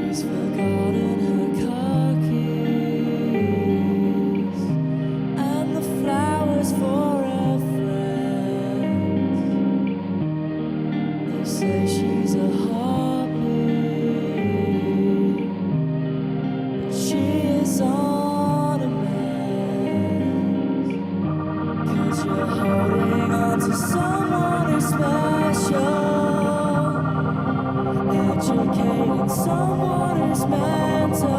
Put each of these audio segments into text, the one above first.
She's forgotten her car keys and the flowers for her friends. They say she's a heartbeat, but she is on a mess. 'Cause you're holding on to someone who's special, educating someone who's mental,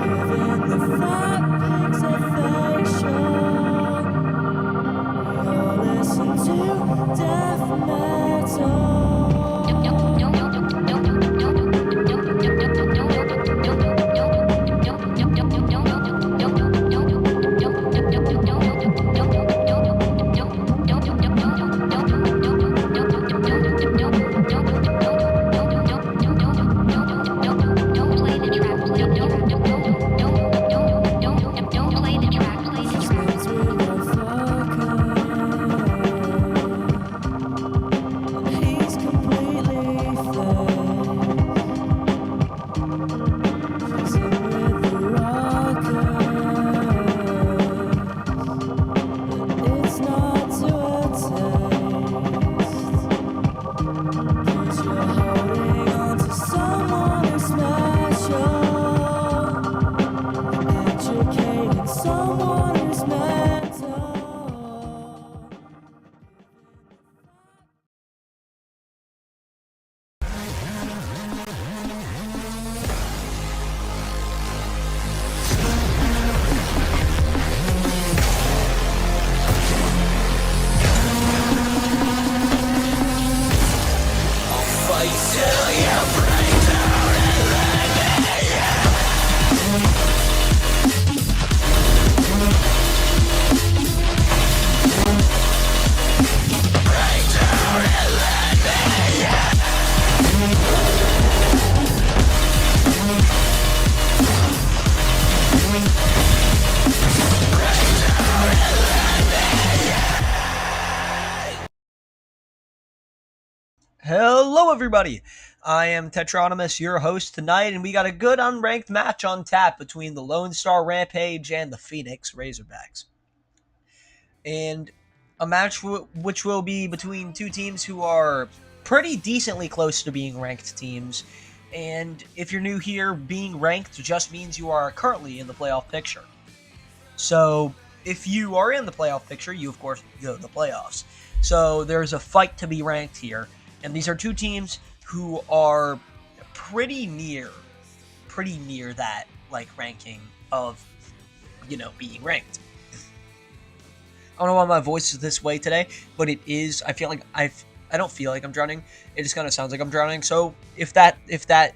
giving the fat pigs a facial. We all listen to death metal. Hello everybody, I am Tetronymus, your host tonight, and we got a good unranked match on tap between the Lone Star Rampage and the Phoenix Razorbacks. And a match which will be between two teams who are pretty decently close to being ranked teams. And if you're new here, being ranked just means you are currently in the playoff picture. So if you are in the playoff picture, you of course go to the playoffs. So there's a fight to be ranked here. And these are two teams who are pretty near that ranking of, being ranked. I don't know why my voice is this way today, but it is. I feel like I don't feel like I'm drowning. It just kind of sounds like I'm drowning. So if that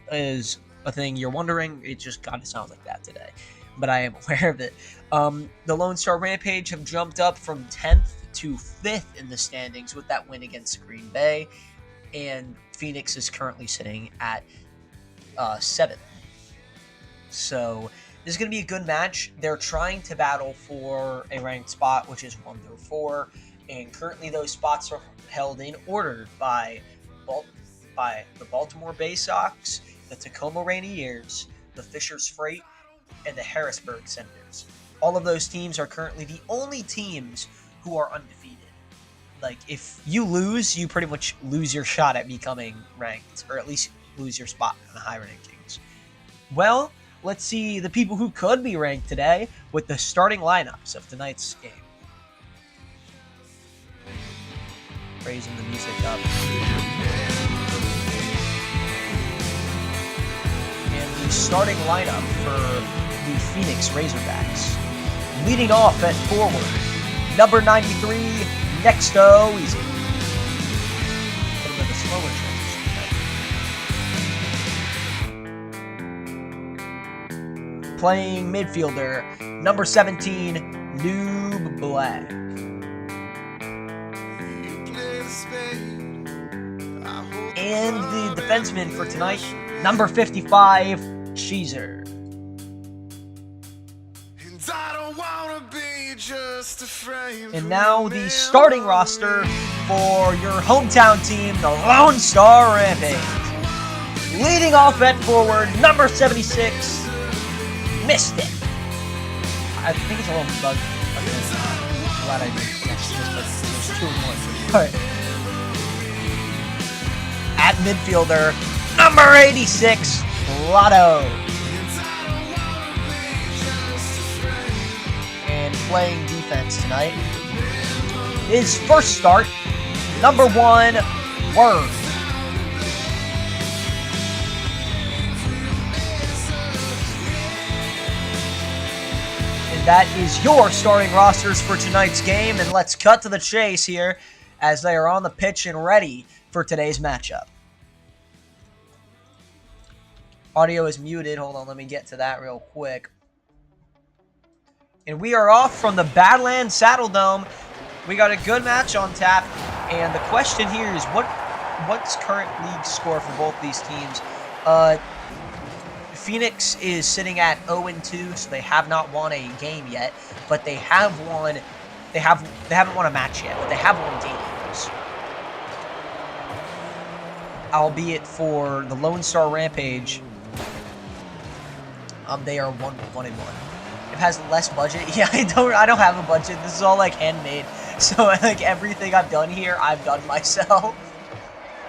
is a thing you're wondering, it just kind of sounds like that today. But I am aware of it. The Lone Star Rampage have jumped up from 10th to 5th in the standings with that win against Green Bay. And Phoenix is currently sitting at 7th. So this is going to be a good match. They're trying to battle for a ranked spot, which is 1 through 4. And currently those spots are held in order by the Baltimore Bay Sox, the Tacoma Rainiers, the Fishers Freight, and the Harrisburg Senators. All of those teams are currently the only teams who are undefeated. Like, if you lose, you pretty much lose your shot at becoming ranked, or at least lose your spot in the high rankings. Well, let's see the people who could be ranked today with the starting lineups of tonight's game. Raising the music up. And the starting lineup for the Phoenix Razorbacks. Leading off at forward, number 93, Nexto Easy. A little bit of a slower transition. Playing midfielder, number 17, Noob Black. And the defenseman for tonight, number 55, Cheezer. And now the starting roster for your hometown team, the Lone Star Rampage. Leading off at forward, number 76, Mystic. I think it's a little bug. I'm glad I didn't catch this, but there's 2 more. Alright. At midfielder, number 86, Lotto. And playing defense tonight, his first start, number 1, Worm. That is your starting rosters for tonight's game, and let's cut to the chase here as they are on the pitch and ready for today's matchup. Audio is muted. Hold on, let me get to that real quick. And we are off from the Badlands Saddle Dome. We got a good match on tap, and the question here is what's current league score for both these teams? Phoenix is sitting at 0-2, so they have not won a game yet, but they have won. They haven't won a match yet, but they have won games. Albeit for the Lone Star Rampage, they are 1-1. It has less budget. Yeah, I don't have a budget. This is all like handmade. So like everything I've done here, I've done myself.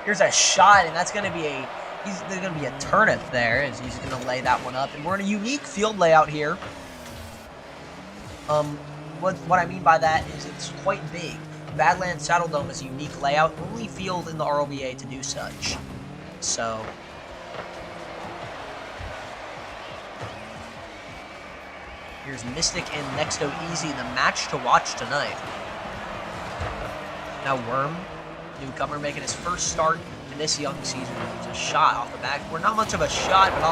Here's a shot, and that's gonna be there's going to be a turnip there as he's going to lay that one up. And we're in a unique field layout here. What I mean by that is it's quite big. Badlands Saddle Dome is a unique layout. Only field in the RLBA to do such. So here's Mystic and Nexto Easy, the match to watch tonight. Now Worm, newcomer, making his first start in this young season. It's a shot off the back. We're not much of a shot, but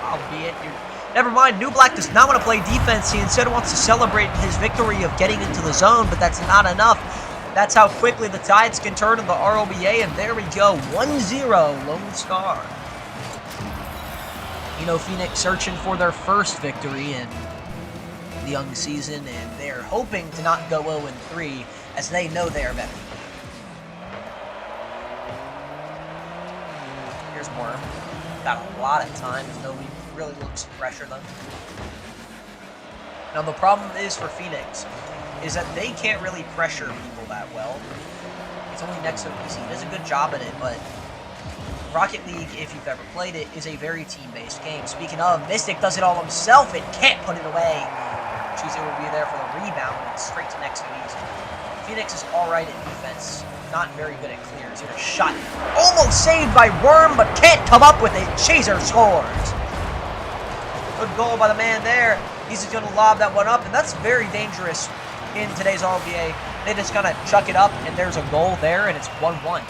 albeit. Never mind, New Black does not want to play defense. He instead wants to celebrate his victory of getting into the zone, but that's not enough. That's how quickly the tides can turn in the RLBA, and there we go. 1-0, Lone Star. You know, Phoenix searching for their first victory in the young season, and they're hoping to not go 0-3, as they know they are better. Here's Worm. Got a lot of time, as nobody really looks to pressure them. Now the problem is for Phoenix is that they can't really pressure people that well. It's only Nexto Easy. He does a good job at it, but Rocket League, if you've ever played it, is a very team-based game. Speaking of, Mystic does it all himself and can't put it away. Cheezer will be there for the rebound and straight to Nexto Easy. Phoenix is alright at defense, not very good at clears. Here's a shot. Almost saved by Worm, but can't come up with it. Cheezer scores. Good goal by the man there. He's just going to lob that one up, and that's very dangerous in today's RLBA. They just kind of chuck it up, and there's a goal there, and it's 1-1.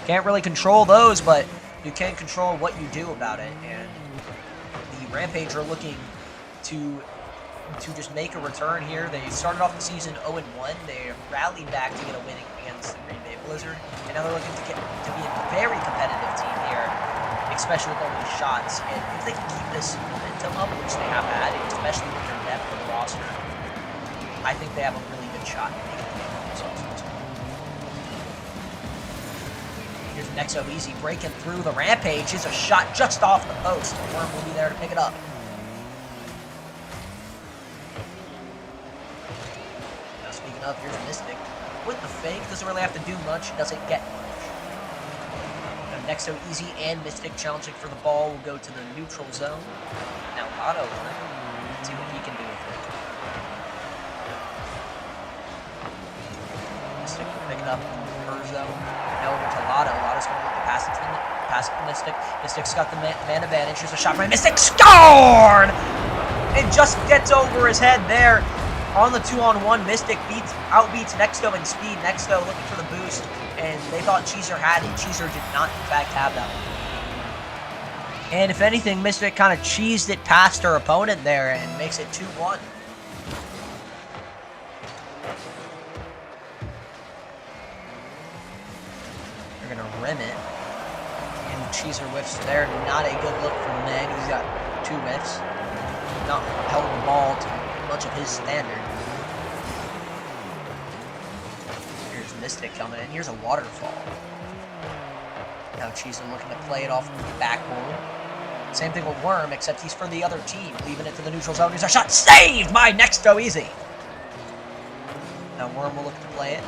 Can't really control those, but you can control what you do about it, and the Rampage are looking to just make a return here. They started off the season 0-1. They rallied back to get a win against the Green Bay Blizzard, and now they're looking to be a very competitive team here, especially with all these shots. And if they can keep this momentum up, which they have had, especially with their depth of the roster, I think they have a really good shot at making the game for themselves. Here's Nexto Easy breaking through the Rampage. Is a shot just off the post. The Worm will be there to pick it up. Now speaking of, here's Mystic. With the fake, doesn't really have to do much. Doesn't get much. Nexto Easy and Mystic challenging for the ball will go to the neutral zone. Now Lotto, let's see what he can do with it. Mystic will pick it up in her zone. Now over to Lotto. Lotto's going to look to pass it to Mystic. Mystic's got the man advantage. Here's a shot by Mystic. Scored! It just gets over his head there. On the 2-on-1, Mystic outbeats Nexto in speed. Nexto looking for the boost, and they thought Cheezer had it. Cheezer did not, in fact, have that one. And if anything, Mystic kind of cheesed it past her opponent there and makes it 2-1. They're going to rim it. And Cheeser whiffs there. Not a good look for the man. He's got 2 whiffs. Not held the ball to much of his standard. Here's Mystic coming in. Here's a waterfall. Now Cheeser looking to play it off the backboard. Same thing with Worm, except he's for the other team. Leaving it to the neutral zone. Here's a shot saved by Nexto Easy. Now Worm will look to play it.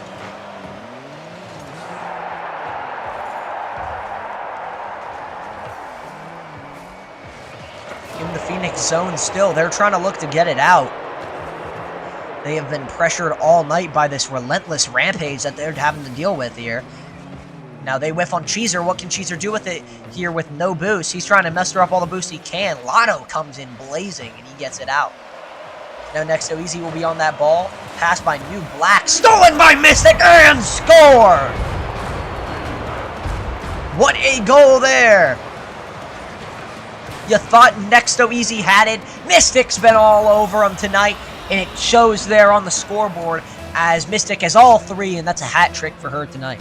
In the Phoenix zone still. They're trying to look to get it out. They have been pressured all night by this relentless Rampage that they're having to deal with here. Now they whiff on Cheeser. What can Cheeser do with it here with no boost? He's trying to muster up all the boost he can. Lotto comes in blazing, and he gets it out. Now Nexto Easy will be on that ball. Passed by New Black. Stolen by Mystic and score! What a goal there! You thought Nexto Easy had it. Mystic's been all over him tonight, and it shows there on the scoreboard as Mystic has all 3, and that's a hat trick for her tonight.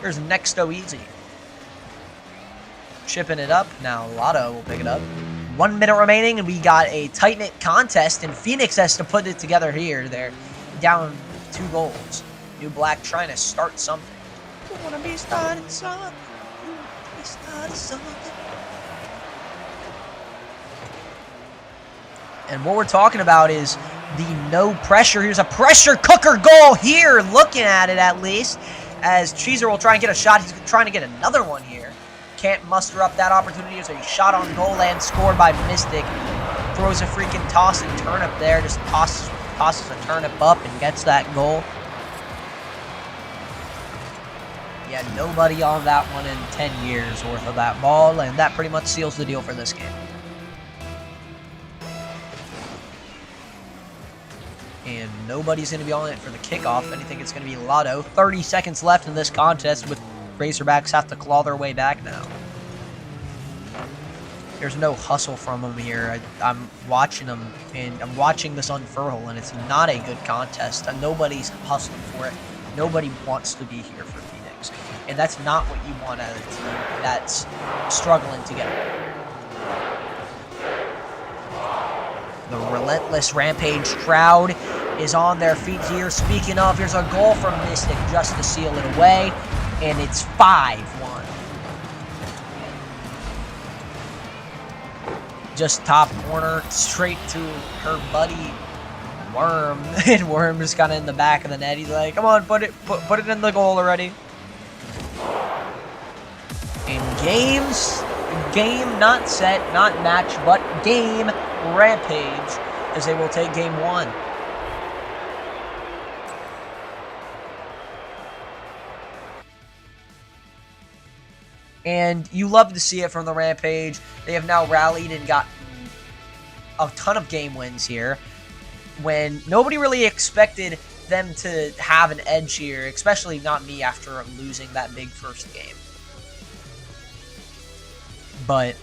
Here's Nexto Easy. Chipping it up. Now Lotto will pick it up. 1 minute remaining, and we got a tight-knit contest, and Phoenix has to put it together here. They're down 2 goals. New Black trying to start something. You wanna be starting something. You wanna be starting something. And what we're talking about is the no pressure. Here's a pressure cooker goal here, looking at it at least, as Cheeser will try and get a shot. He's trying to get another one here. Can't muster up that opportunity. There's a shot on goal and scored by Mystic. Throws a freaking toss and turnip there. Just tosses a turnip up and gets that goal. Yeah, nobody on that one in 10 years worth of that ball, and that pretty much seals the deal for this game. And nobody's going to be on it for the kickoff. If anything, it's going to be Lotto. 30 seconds left in this contest with Razorbacks have to claw their way back now. There's no hustle from them here. I'm watching them, and I'm watching this unfurl, and it's not a good contest. Nobody's hustling for it. Nobody wants to be here for Phoenix. And that's not what you want out of a team that's struggling to get it. The relentless Rampage crowd is on their feet here. Speaking of, here's a goal from Mystic just to seal it away. And it's 5-1. Just top corner, straight to her buddy Worm. And Worm just kind of in the back of the net. He's like, come on, put it in the goal already. And game not set, not match, but game Rampage, as they will take game 1. And you love to see it from the Rampage. They have now rallied and gotten a ton of game wins here, when nobody really expected them to have an edge here, especially not me after losing that big first game. But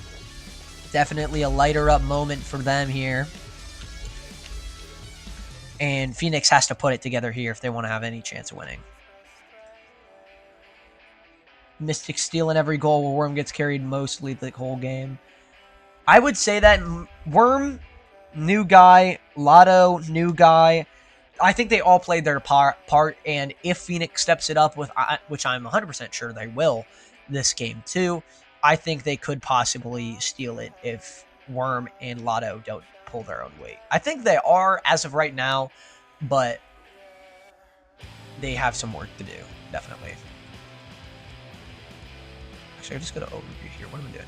definitely a lighter up moment for them here. And Phoenix has to put it together here if they want to have any chance of winning. Mystic stealing every goal while Worm gets carried mostly the whole game. I would say that Worm, new guy, Lotto, new guy. I think they all played their part, and if Phoenix steps it up, with which I'm 100% sure they will this game too, I think they could possibly steal it if Worm and Lotto don't pull their own weight. I think they are as of right now, but they have some work to do, definitely. Actually, I just got to overview here. What am I doing?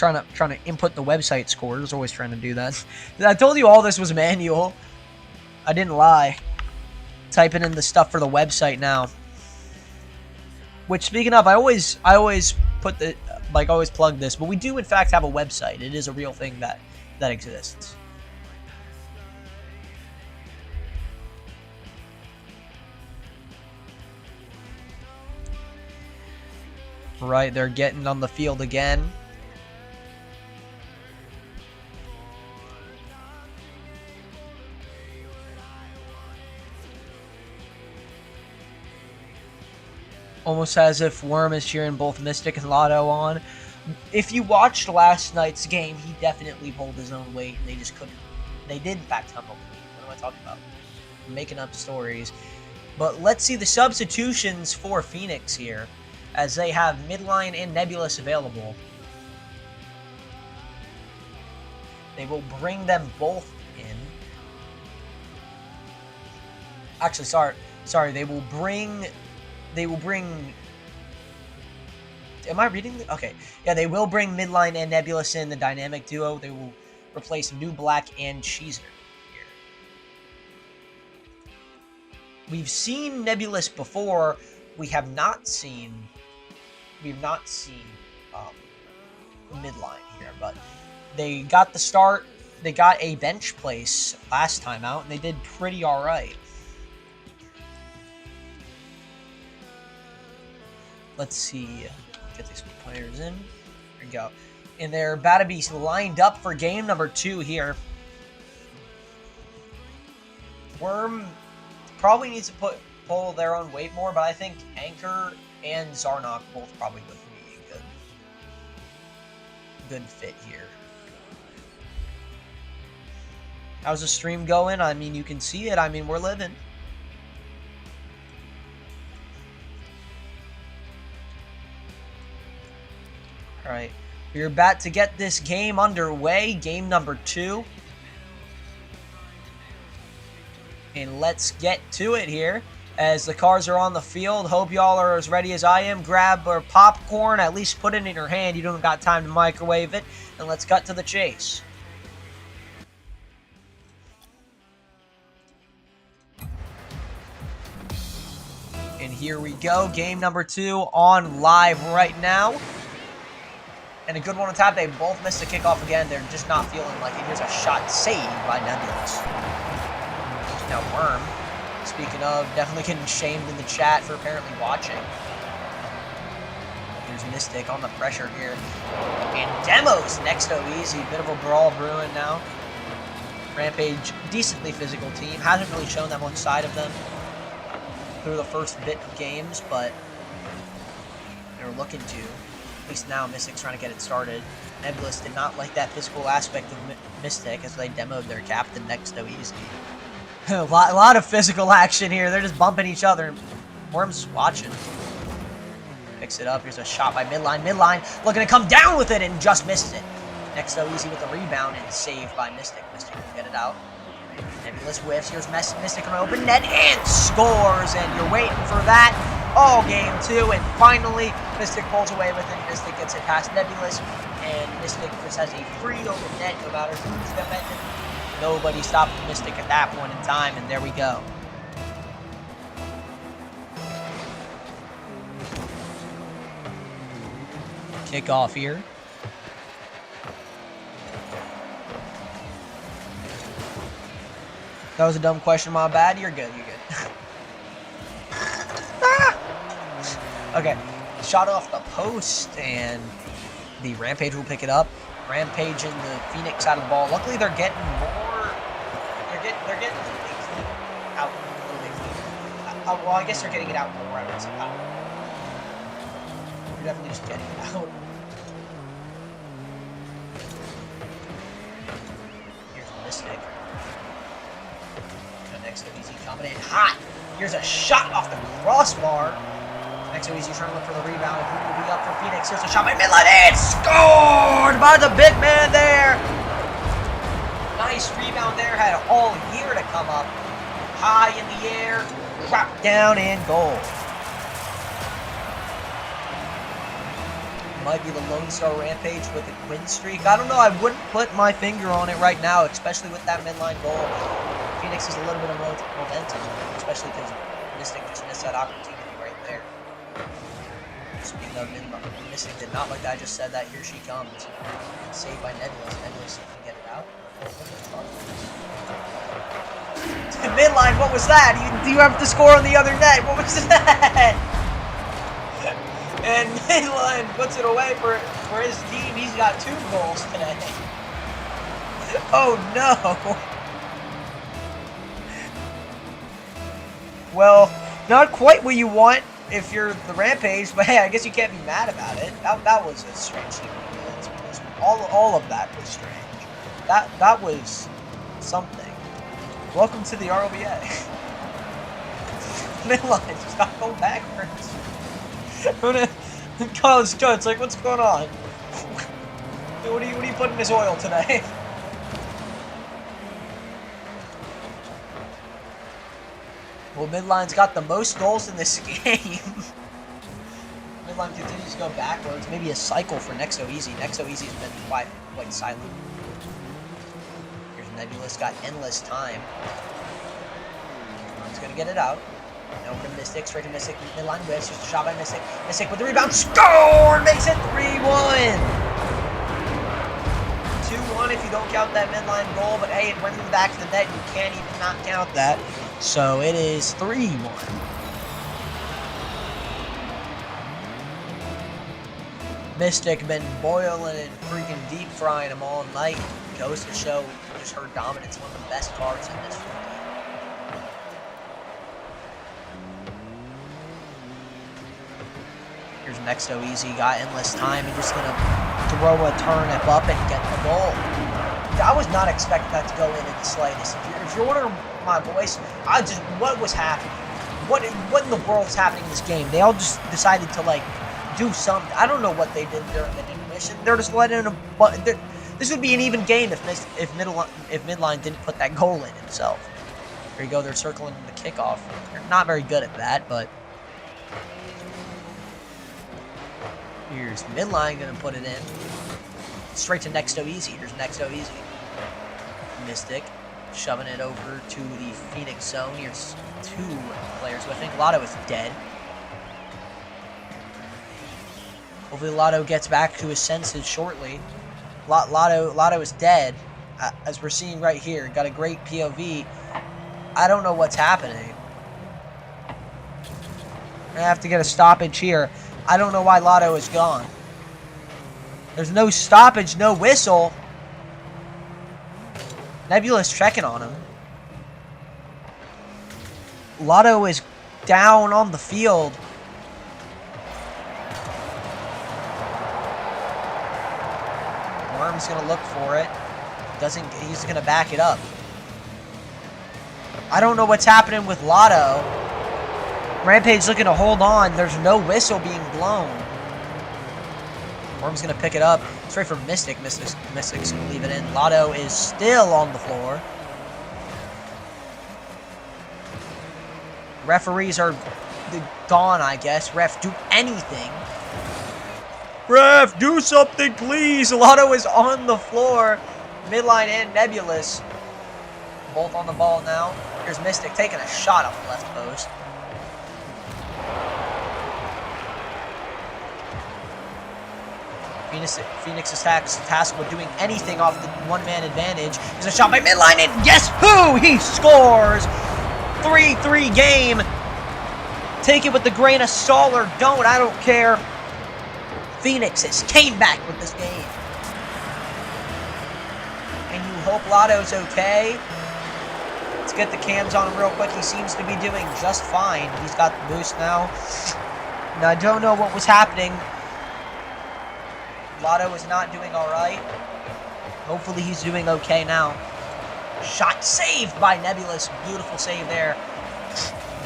I'm trying to input the website scores. Always trying to do that. I told you all this was manual. I didn't lie. Typing in the stuff for the website now. Which, speaking of, I always put the always plug this, but we do in fact have a website. It is a real thing that exists. Right, they're getting on the field again. Almost as if Worm is cheering both Mystic and Lotto on. If you watched last night's game, he definitely pulled his own weight, and they just couldn't. They did, in fact, tumble. What am I talking about? I'm making up stories. But let's see the substitutions for Phoenix here, as they have Midline and Nebulous available. They will bring them both in. Actually, sorry. They will bring. Am I reading? Okay. Yeah, they will bring Midline and Nebulous in, the dynamic duo. They will replace New Black and Cheezer here. We've seen Nebulous before. We have not seen Midline here, but they got the start. They got a bench place last time out, and they did pretty all right. Let's see. Get these players in. There we go. And they're about to be lined up for game number 2 here. Worm probably needs to pull their own weight more, but I think Anchor and Zarnok both probably would be a good fit here. How's the stream going? I mean, you can see it. I mean, we're living. All right, we're about to get this game underway, game number 2. And let's get to it here as the cars are on the field. Hope y'all are as ready as I am. Grab our popcorn, at least put it in your hand. You don't got time to microwave it. And let's cut to the chase. And here we go, game number 2 on live right now. And a good one on top. They both missed the kickoff again. They're just not feeling like it. Here's a shot saved by Nebulous. Now Worm, speaking of, definitely getting shamed in the chat for apparently watching. Here's Mystic on the pressure here. And Demos next to Easy. Bit of a brawl brewing now. Rampage, decently physical team. Hasn't really shown that much side of them through the first bit of games, but they're looking to. At least now, Mystic's trying to get it started. Nebulous did not like that physical aspect of Mystic as they demoed their captain next to Easy. a lot of physical action here. They're just bumping each other. Worm's watching. Picks it up. Here's a shot by Midline. Midline looking to come down with it and just missed it. Next to Easy with the rebound and saved by Mystic. Mystic will get it out. Nebulous whiffs. Here's Mystic on open net and scores. And you're waiting for that all game 2. And finally, Mystic pulls away with it. Mystic gets it past Nebulous. And Mystic just has a free open net no matter who's defending. Nobody stopped Mystic at that point in time. And there we go. Kickoff here. That was a dumb question, my bad. You're good, you're good. Okay, shot off the post, and the Rampage will pick it up. Rampage and the Phoenix side of the ball. Luckily, they're getting more. They're getting out a little bit. Well, I guess they're getting it out more. I would say. You're definitely just getting it out. Here's Mystic. Next to Easy coming in hot. Here's a shot off the crossbar. Next to Easy trying to look for the rebound. Who will be up for Phoenix? Here's a shot by Midline. It's scored by the big man there. Nice rebound there. Had all year to come up. High in the air. Drop down and goal. Might be the Lone Star Rampage with a win streak. I don't know. I wouldn't put my finger on it right now, especially with that midline goal. Phoenix is a little bit of momentum, especially because Mystic just missed that opportunity right there. Speaking of Mystic did not like that. I just said that. Here she comes. Saved by Nebulous. Nebulous can get it out. Midline, what was that? Do you have to score on the other net? What was that? And Midline puts it away for his team. He's got 2 goals today. Oh no. Well, not quite what you want if you're the Rampage, but hey, I guess you can't be mad about it. That was a strange thing. All of that was strange. That was something. Welcome to the RLBA. Midline just got to go backwards. College Jones, like, what's going on? What are you putting in this oil today? Well, Midline's got the most goals in this game. Midline continues to go backwards. Maybe a cycle for Nexo Easy. Nexo Easy's been quite silent. Here's Nebulous, got endless time. He's gonna get it out. Now over to Mystic, straight to Mystic. Midline whiffs, just a shot by Mystic. Mystic with the rebound, score! Makes it 3-1. 2-1 if you don't count that midline goal, but hey, it went through the back of the net. You can't even not count that. So it is 3-1. Mystic been boiling and freaking deep frying them all night. Goes to show just her dominance, one of the best cards in this game. Here's Nexo Easy, got endless time and just gonna throw a turnip up and get the goal. I was not expecting that to go in the slightest. If you're wondering my voice, what was happening? What in the world is happening in this game? They all just decided to like do something. I don't know what they did during the intermission. They're just letting them. This would be an even game if Midline didn't put that goal in himself. There you go. They're circling the kickoff. They're not very good at that, but here's Midline gonna put it in. Straight to Nexo Easy. Here's Nexo Easy. Mystic shoving it over to the Phoenix zone. Here's 2 players with it. Lotto is dead. Hopefully Lotto gets back to his senses shortly. Lotto is dead, as we're seeing right here. Got a great POV. I don't know what's happening. I have to get a stoppage here. I don't know why Lotto is gone. There's no stoppage, no whistle. Nebula's checking on him. Lotto is down on the field. Worm's gonna look for it. He's gonna back it up. I don't know what's happening with Lotto. Rampage looking to hold on. There's no whistle being blown. Worm's going to pick it up. Straight for Mystic. Mystic's going to leave it in. Lotto is still on the floor. Referees are gone, I guess. Ref, do anything. Ref, do something, please. Lotto is on the floor. Midline and Nebulous. Both on the ball now. Here's Mystic taking a shot off the left post. Phoenix's tasked with doing anything off the one-man advantage. There's a shot by Midline, and guess who? He scores! 3-3 game. Take it with a grain of salt or don't. I don't care. Phoenix has came back with this game. And you hope Lotto's okay. Let's get the cams on him real quick. He seems to be doing just fine. He's got the boost now. Now, I don't know what was happening. Lotto is not doing all right. Hopefully he's doing okay now. Shot saved by Nebulous. Beautiful save there.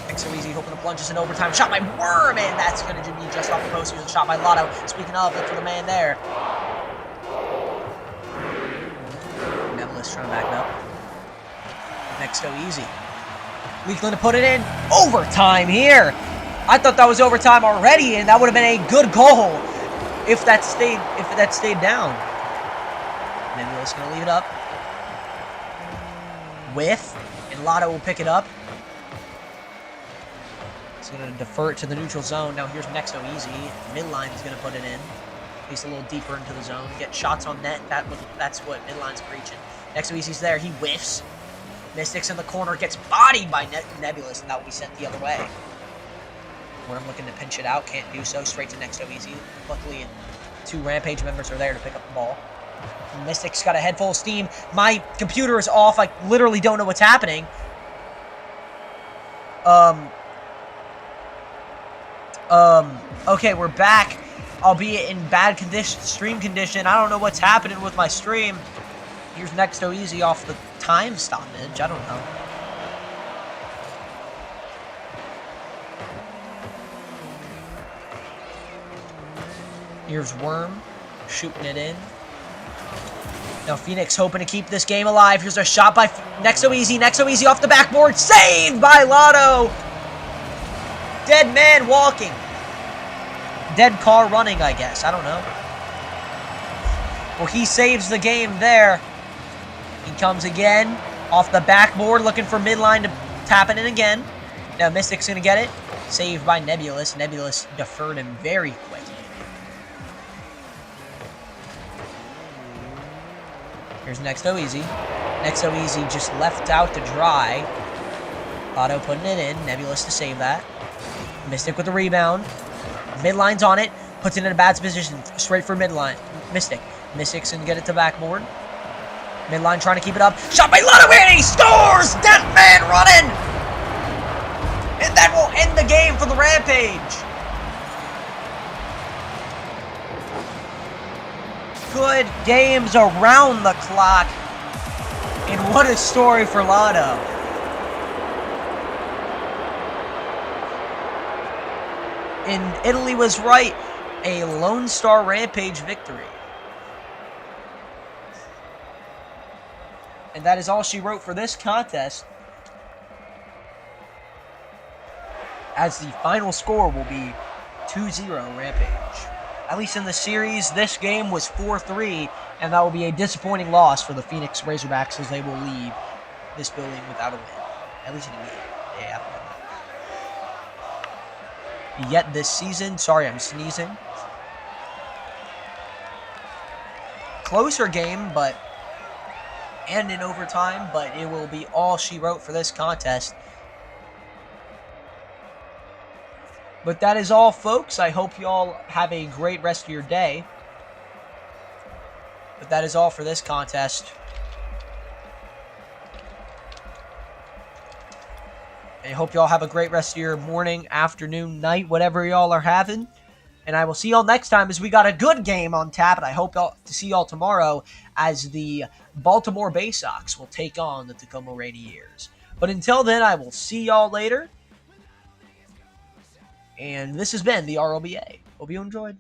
Nexo Easy hoping to plunge us in overtime. Shot by Worm, and that's going to be just off the post. Here's a shot by Lotto. Speaking of, look for the man there. Nebulous trying to back it up. Nexo Easy. Weakland to put it in. Overtime here. I thought that was overtime already, and that would have been a good goal if that stayed down. Nebulous gonna leave it up. Whiff, and Lotto will pick it up. He's gonna defer it to the neutral zone. Now here's Nexo Easy. Midline is gonna put it in. At least a little deeper into the zone. Get shots on net. That's what Midline's preaching. Nexo Easy's there. He whiffs. Mystic's in the corner. Gets bodied by Nebulous, and that will be sent the other way. Worm looking to pinch it out, can't do so. Straight to Nexo Easy. Luckily, 2 Rampage members are there to pick up the ball. Mystic's got a head full of steam. My computer is off. I literally don't know what's happening. Okay, we're back, albeit in bad stream condition. I don't know what's happening with my stream. Here's Next So Easy off the time stoppage. I don't know. Here's Worm shooting it in. Now Phoenix hoping to keep this game alive. Here's a shot by Next So Easy. Next So Easy off the backboard. Saved by Lotto. Dead man walking. Dead car running, I guess. I don't know. Well, he saves the game there. He comes again off the backboard looking for midline to tap it in again. Now Mystic's going to get it. Saved by Nebulous. Nebulous deferred him very quick. Here's Next So Easy. Next So Easy just left out to dry. Otto putting it in. Nebulous to save that. Mystic with the rebound. Midline's on it. Puts it in a bad position. Straight for midline. Mystic. Mystic's going to get it to backboard. Midline trying to keep it up. Shot by Lotto and he scores! Dead man running! And that will end the game for the Rampage. Good games around the clock. And what a story for Lotto. And Italy was right. A Lone Star Rampage victory. And that is all she wrote for this contest. As the final score will be 2-0 Rampage. At least in the series, this game was 4-3, and that will be a disappointing loss for the Phoenix Razorbacks as they will leave this building without a win. At least in a game. They haven't won. Yet this season, sorry, I'm sneezing. Closer game, and in overtime, but it will be all she wrote for this contest. But that is all, folks. I hope you all have a great rest of your day. But that is all for this contest. I hope you all have a great rest of your morning, afternoon, night, whatever y'all are having. And I will see y'all next time as we got a good game on tap. And I hope to see y'all tomorrow as the Baltimore Bay Sox will take on the Tacoma Rainiers. But until then, I will see y'all later. And this has been the RLBA. Hope you enjoyed.